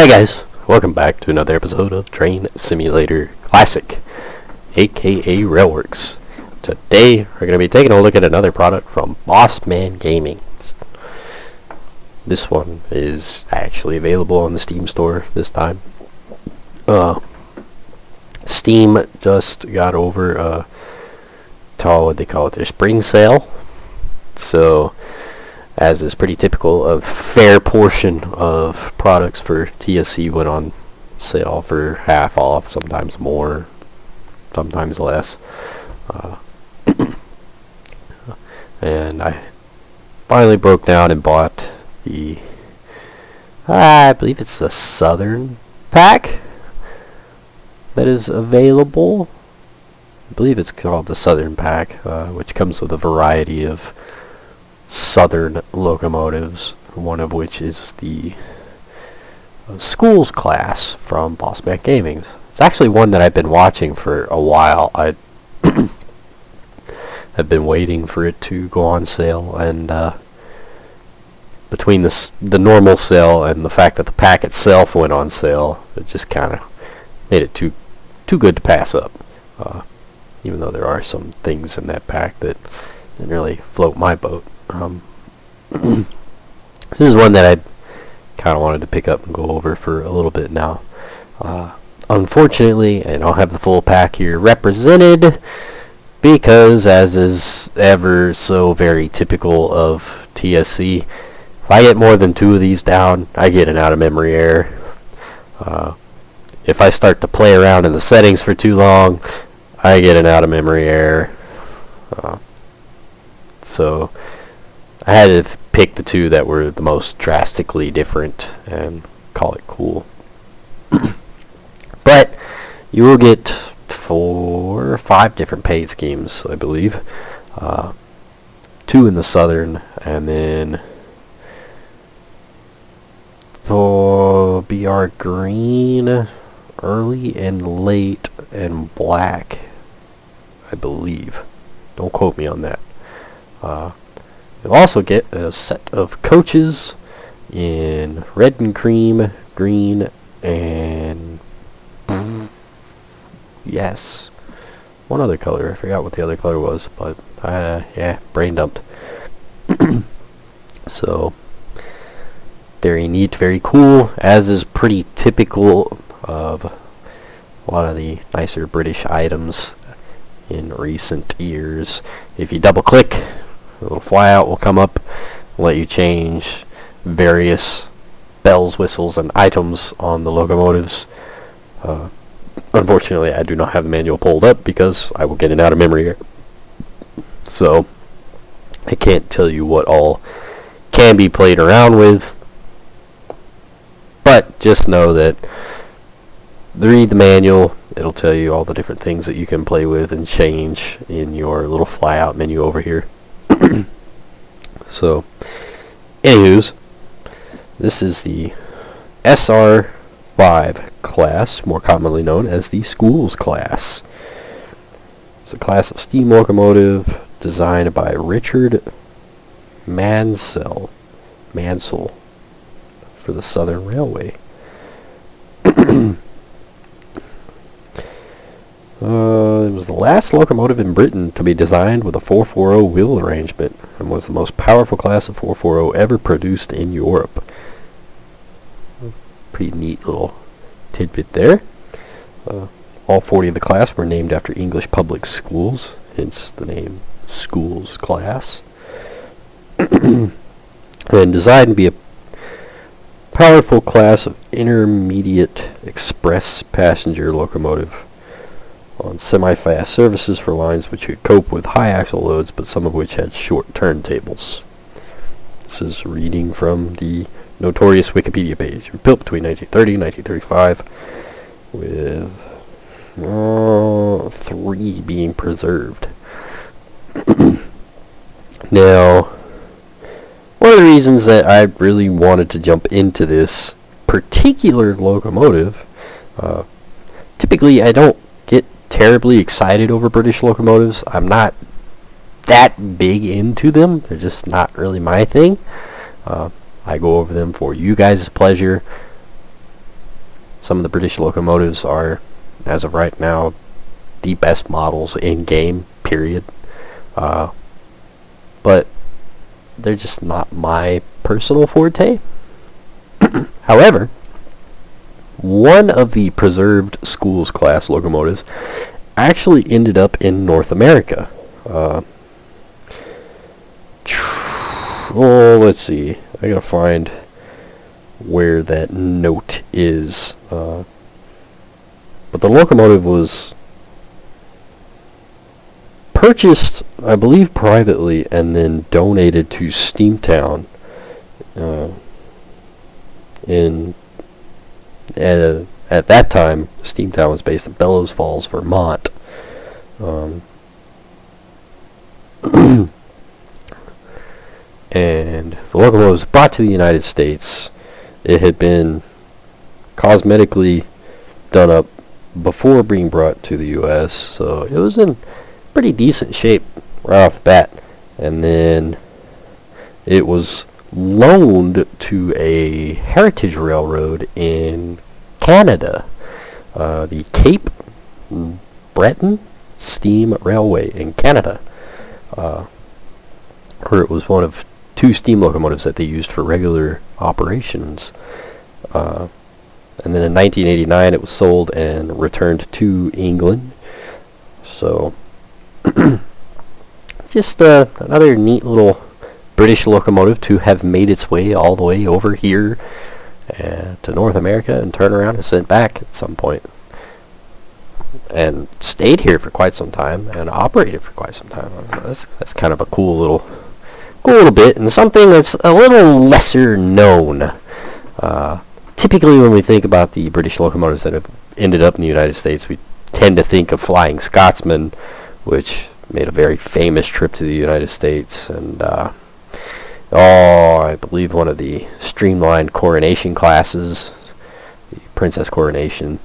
Hey guys, welcome back to another episode of Train Simulator Classic, aka Railworks. Today we're going to be taking a look at another product from Boss Man Gaming. This one is actually available on the Steam store this time. Steam just got over what they call it, their spring sale. So, as is pretty typical, a fair portion of products for TSC went on sale for half off, sometimes more, sometimes less. And I finally broke down and bought the, I believe it's the Southern pack that is available. I believe it's called the Southern pack, which comes with a variety of Southern locomotives, one of which is the Schools class from Boss Man Gaming. It's actually one that I've been watching for a while. I have been waiting for it to go on sale, and between the normal sale and the fact that the pack itself went on sale, it just kind of made it too good to pass up. Even though there are some things in that pack that didn't really float my boat. This is one that I kind of wanted to pick up and go over for a little bit now. Unfortunately, I don't have the full pack here represented because, as is ever so very typical of TSC, if I get more than 2 of these down, I get an out-of-memory error. If I start to play around in the settings for too long, I get an out-of-memory error. So I had to pick the 2 that were the most drastically different and call it cool. But you will get 4 or 5 different paid schemes, I believe. 2 in the Southern, and then for BR Green, early and late, and black, I believe. Don't quote me on that. You'll also get a set of coaches in red and cream, green, and yes, one other color. I forgot what the other color was, but yeah, brain dumped. So, very neat, very cool, as is pretty typical of a lot of the nicer British items in recent years. If you double click, a little flyout will come up, let you change various bells, whistles, and items on the locomotives. Unfortunately, I do not have the manual pulled up because I will get it out of memory here. So, I can't tell you what all can be played around with, but just know that read the manual. It'll tell you all the different things that you can play with and change in your little flyout menu over here. So, anywho's, this is the SR5 class, more commonly known as the Schools class. It's a class of steam locomotive designed by Richard Mansell for the Southern Railway. It was the last locomotive in Britain to be designed with a 440 wheel arrangement and was the most powerful class of 440 ever produced in Europe. Pretty neat little tidbit there. All 40 of the class were named after English public schools, hence the name Schools class. And designed to be a powerful class of intermediate express passenger locomotive on semi-fast services for lines which could cope with high axle loads, but some of which had short turntables. This is reading from the notorious Wikipedia page. Built between 1930 and 1935, with 3 being preserved. Now, one of the reasons that I really wanted to jump into this particular locomotive, typically I don't get terribly excited over British locomotives. I'm not that big into them. They're just not really my thing. I go over them for you guys' pleasure. Some of the British locomotives are, as of right now, the best models in game, period. But they're just not my personal forte. However, one of the preserved schools class locomotives actually ended up in North America. Let's see. I gotta find where that note is. But the locomotive was purchased, I believe, privately and then donated to Steamtown at that time. Steamtown was based in Bellows Falls, Vermont. And the locomotive was brought to the United States. It had been cosmetically done up before being brought to the U.S., so it was in pretty decent shape right off the bat. And then it was loaned to a heritage railroad in Canada, the Cape Breton Steam Railway in Canada, where it was one of 2 steam locomotives that they used for regular operations. And then in 1989 it was sold and returned to England. So just another neat little British locomotive to have made its way all the way over here to North America and turn around and sent back at some point, and stayed here for quite some time and operated for quite some time. That's kind of a cool little bit, and something that's a little lesser known. Typically when we think about the British locomotives that have ended up in the United States, we tend to think of Flying Scotsman, which made a very famous trip to the United States, and I believe one of the streamlined coronation classes, the Princess Coronation,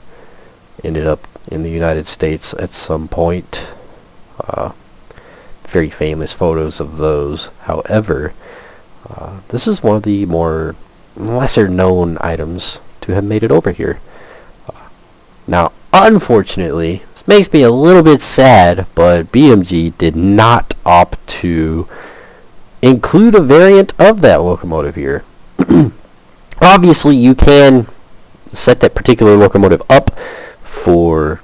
ended up in the United States at some point. Very famous photos of those. However, this is one of the more lesser known items to have made it over here. Now, unfortunately, this makes me a little bit sad, but BMG did not opt to include a variant of that locomotive here. Obviously, you can set that particular locomotive up for,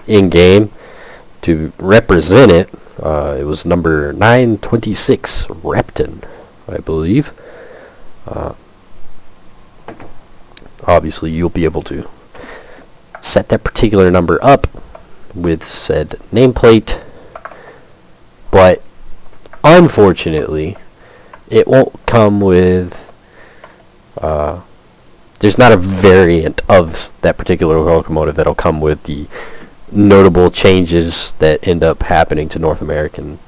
in-game to represent it. It was number 926 Repton, I believe. Obviously, you'll be able to set that particular number up with said nameplate, but unfortunately, it won't come with, there's not a variant of that particular locomotive that'll come with the notable changes that end up happening to North American,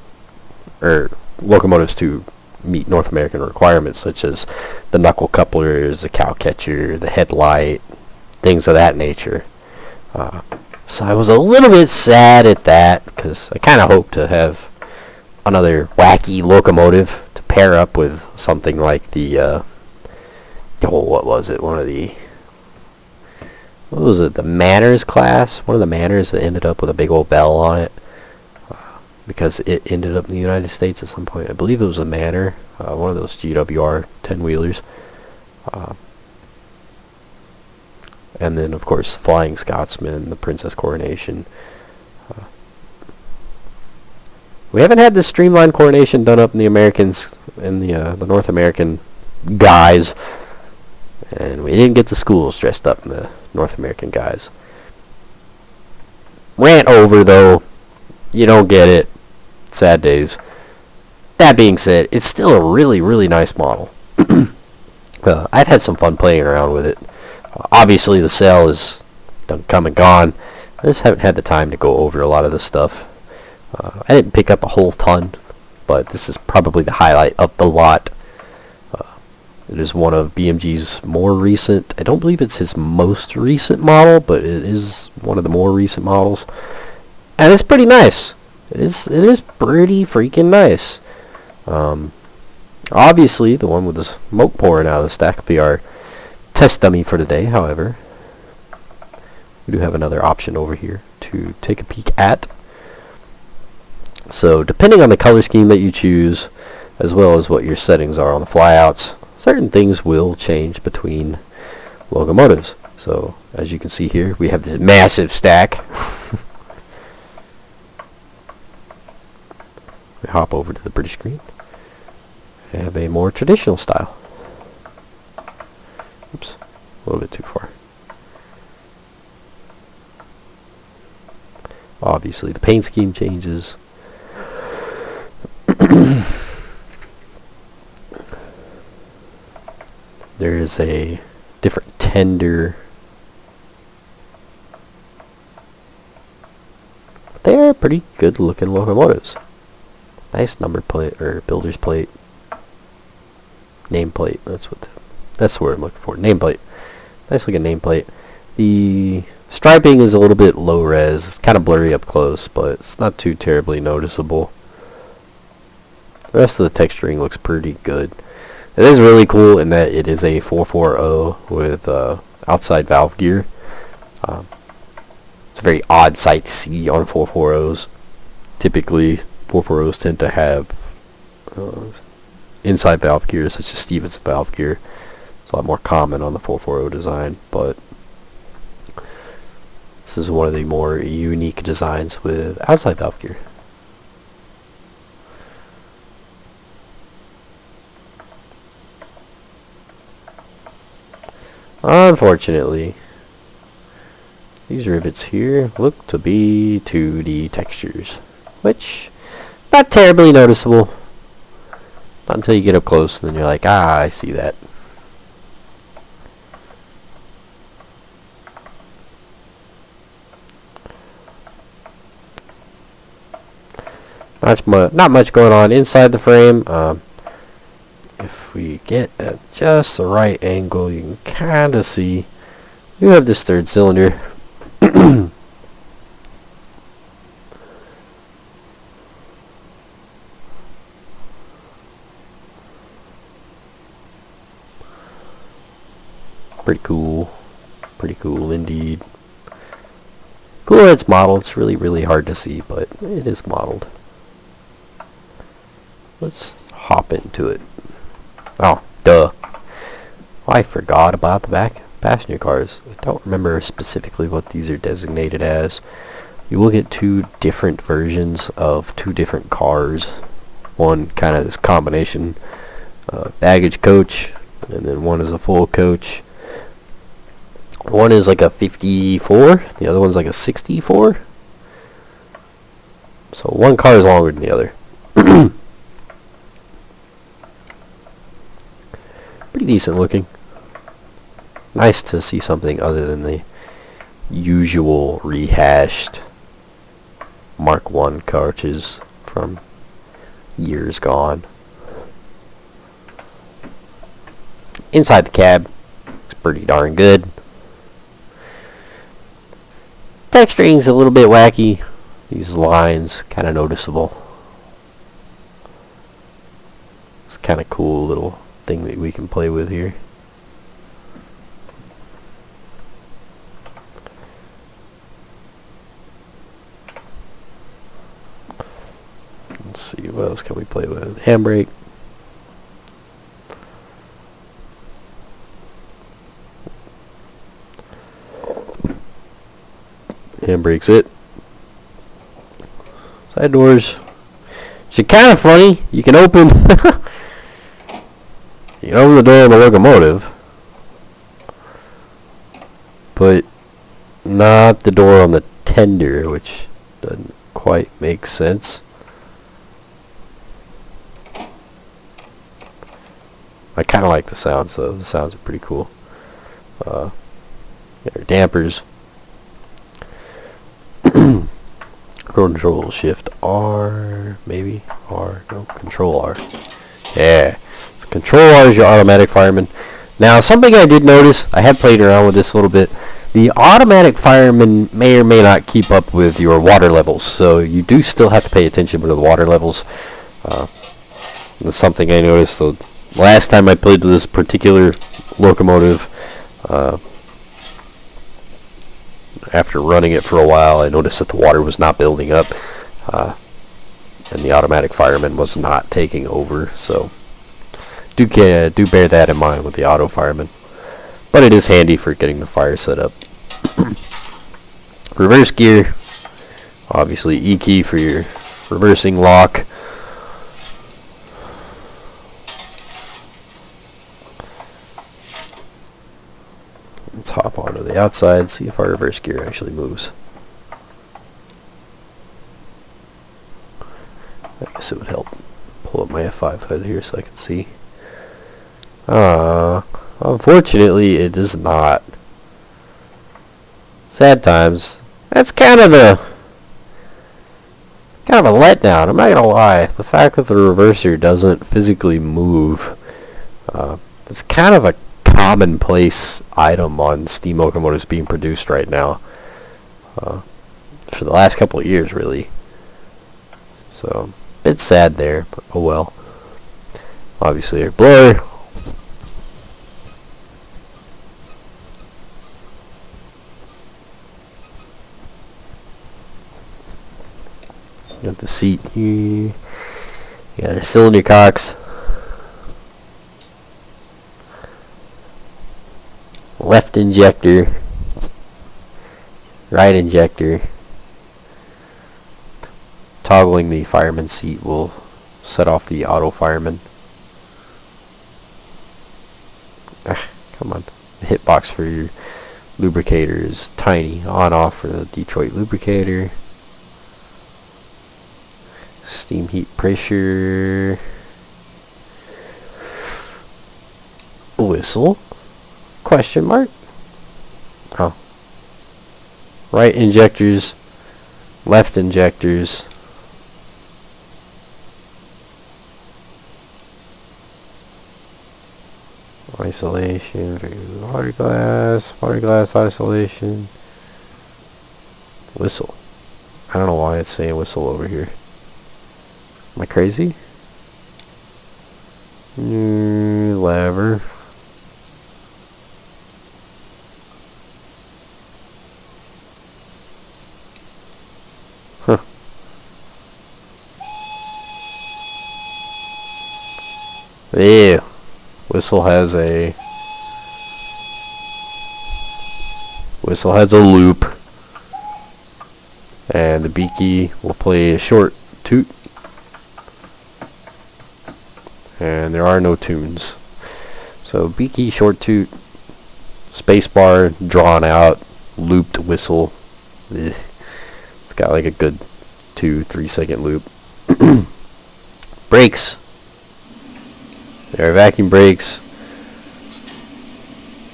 or locomotives to meet North American requirements, such as the knuckle couplers, the cow catcher, the headlight, things of that nature. So I was a little bit sad at that, because I kind of hoped to have another wacky locomotive to pair up with something like the what was it? The Manners class? One of the Manners that ended up with a big old bell on it, because it ended up in the United States at some point. I believe it was a Manor, one of those GWR 10-wheelers. And then, of course, the Flying Scotsman, the Princess Coronation. We haven't had this streamlined coronation done up in the Americans, in the North American guys, and we didn't get the schools dressed up in the North American guys. Rant over, though. You don't get it. Sad days. That being said, it's still a really, really nice model. I've had some fun playing around with it. Obviously, the sale is done, come and gone. I just haven't had the time to go over a lot of this stuff. I didn't pick up a whole ton, but this is probably the highlight of the lot. It is one of BMG's more recent, I don't believe it's his most recent model, but it is one of the more recent models. And it's pretty nice. It is pretty freaking nice. Obviously, the one with the smoke pouring out of the stack will be our test dummy for today. However, we do have another option over here to take a peek at. So depending on the color scheme that you choose, as well as what your settings are on the flyouts, certain things will change between locomotives. So as you can see here, we have this massive stack. We hop over to the British screen. We have a more traditional style. Oops, a little bit too far. Obviously the paint scheme changes. There is a different tender. They're pretty good looking locomotives. Nice number plate or builder's plate. Nameplate. That's the word I'm looking for. Nameplate. Nice looking nameplate. The striping is a little bit low res. It's kind of blurry up close, but it's not too terribly noticeable. The rest of the texturing looks pretty good. It is really cool in that it is a 440 with outside valve gear. It's a very odd sight to see on 440s. Typically, 440s tend to have inside valve gear, such as Stevens valve gear. It's a lot more common on the 440 design, but this is one of the more unique designs with outside valve gear. Unfortunately, these rivets here look to be 2D textures, which not terribly noticeable. Not until you get up close, and then you're like, ah, I see that. Not much going on inside the frame. If we get at just the right angle, you can kind of see you have this third cylinder. Pretty cool indeed. Cool that it's modeled. It's really hard to see, but it is modeled. Let's hop into it. Oh, duh. I forgot about the back passenger cars. I don't remember specifically what these are designated as. You will get two different versions of two different cars. One kind of this combination baggage coach, and then one is a full coach. One is like a 54, the other one's like a 64. So one car is longer than the other. Pretty decent looking. Nice to see something other than the usual rehashed Mark 1 coaches from years gone. Inside the cab, looks pretty darn good. Texturing's a little bit wacky. These lines kind of noticeable. It's kind of cool little thing that we can play with here. Let's see, what else can we play with? Handbrake. Handbrake's it. Side doors. It's kind of funny. You can open you can open the door on the locomotive, but not the door on the tender, which doesn't quite make sense. I kind of like the sounds though. The sounds are pretty cool. There are dampers. Control Shift R, maybe R. No, Control R. Yeah. So Control R is your automatic fireman. Now, something I did notice, I have played around with this a little bit. The automatic fireman may or may not keep up with your water levels, so you do still have to pay attention to the water levels. That's something I noticed the last time I played with this particular locomotive. after running it for a while, I noticed that the water was not building up, and the automatic fireman was not taking over. So do bear that in mind with the auto fireman. But it is handy for getting the fire set up. Reverse gear, obviously E key for your reversing lock. Let's hop onto the outside, see if our reverse gear actually moves. I guess it would help pull up my F5 HUD here so I can see. Unfortunately, it does not. Sad times. That's kind of a letdown. I'm not gonna lie. The fact that the reverser doesn't physically move, it's kind of a commonplace item on steam locomotives being produced right now, for the last couple of years, really. So it's sad there, but oh well. Obviously, a blower. Got the seat here. Got the cylinder cocks. Left injector. Right injector. Toggling the fireman's seat will set off the auto fireman. Come on. The hitbox for your lubricator is tiny. On off for the Detroit lubricator. Steam heat pressure. Whistle. Question mark. Oh. Right injectors. Left injectors. Isolation for water glass isolation. Whistle. I don't know why it's saying whistle over here. Am I crazy? Lever. Huh. Ew. Whistle has a loop, and the beaky will play a short toot, and there are no tunes. So beaky, short toot, spacebar, drawn out, looped whistle. Ugh. It's got like a good 2-3 second loop. Brakes. There are vacuum brakes.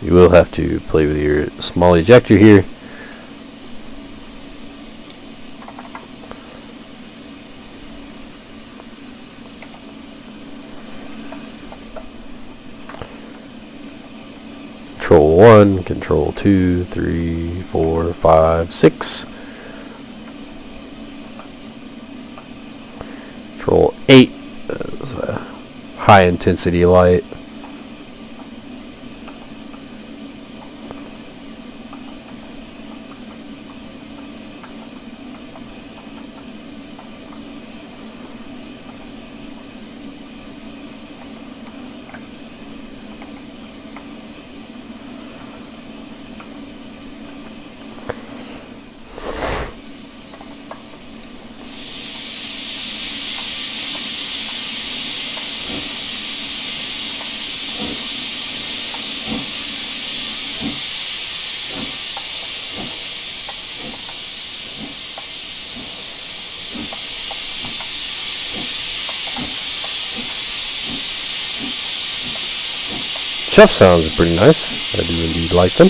You will have to play with your small ejector here. Control 1, control 2, 3, 4, 5, 6. Control 8. That's a high intensity light. Chuff sounds are pretty nice. I do indeed like them.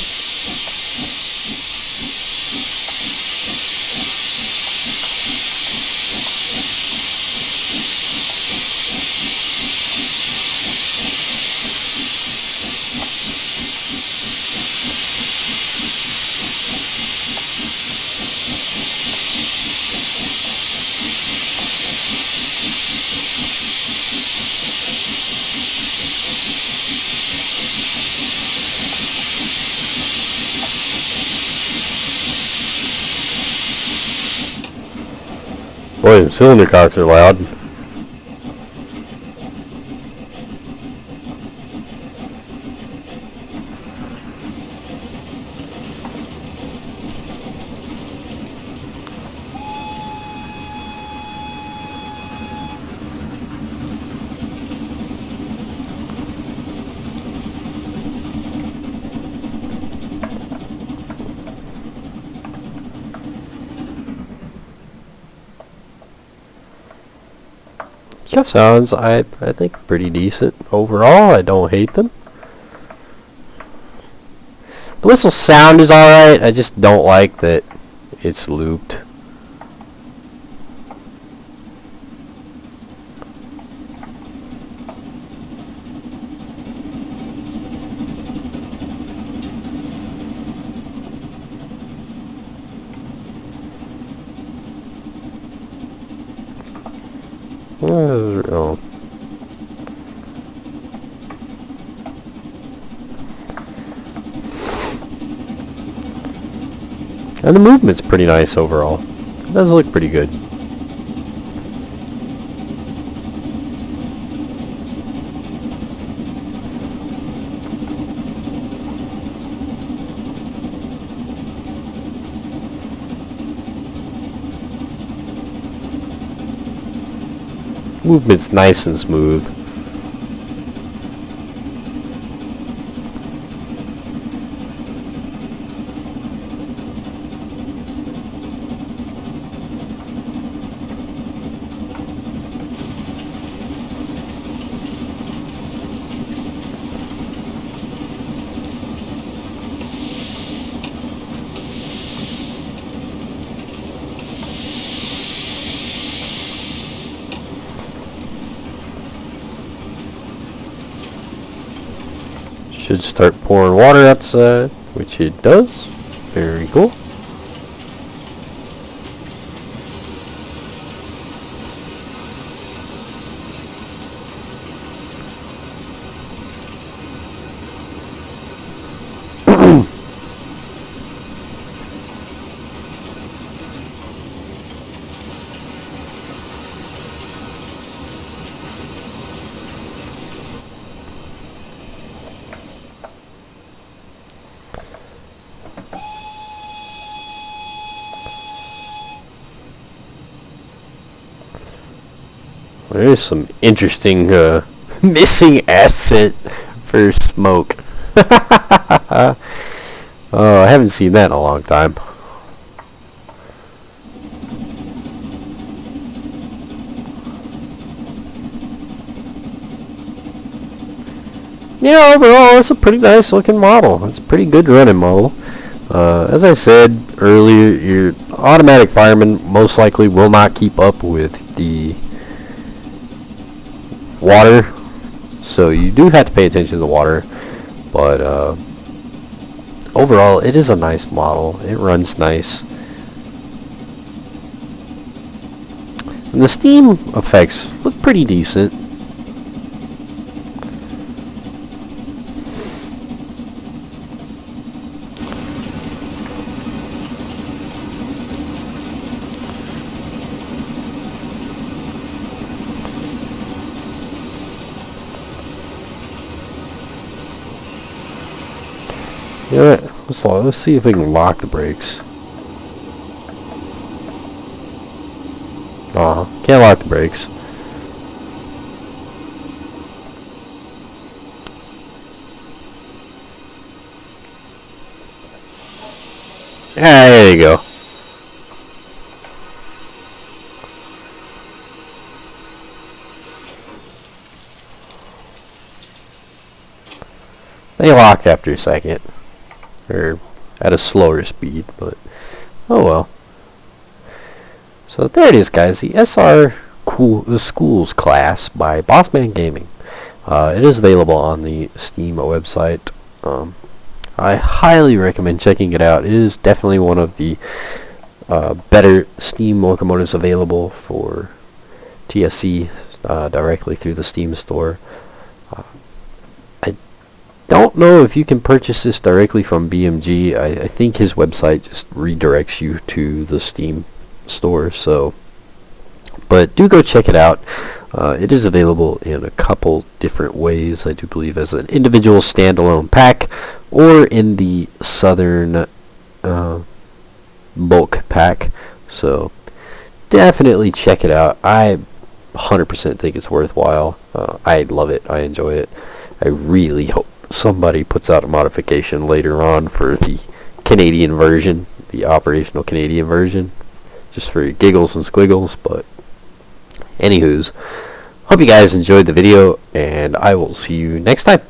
Boy, cylinder cocks are loud. Chuff sounds, I think, pretty decent overall. I don't hate them. The whistle sound is alright. I just don't like that it's looped. Oh. And the movement's pretty nice overall. It does look pretty good. Movement's nice and smooth. Should start pouring water outside, which it does. Very cool. There's some interesting missing asset for smoke. Oh, I haven't seen that in a long time. Yeah, overall, it's a pretty nice looking model. It's a pretty good running model. As I said earlier, your automatic fireman most likely will not keep up with the water, so you do have to pay attention to the water, but overall it is a nice model. It runs nice, and the steam effects look pretty decent. You know what? Let's see if we can lock the brakes. Can't lock the brakes. Ah, there you go. They lock after a second. Or at a slower speed, but oh well. So there it is, guys. The the Schools class by Bossman Gaming. It is available on the Steam website. I highly recommend checking it out. It is definitely one of the better Steam locomotives available for TSC directly through the Steam store. I don't know if you can purchase this directly from BMG. I think his website just redirects you to the Steam store, so but do go check it out. It is available in a couple different ways. I do believe as an individual standalone pack, or in the Southern bulk pack. So definitely check it out. I 100% think it's worthwhile. I love it. I enjoy it. I really hope somebody puts out a modification later on for the Canadian version, the operational Canadian version, just for giggles and squiggles. But anywho's, hope you guys enjoyed the video, and I will see you next time.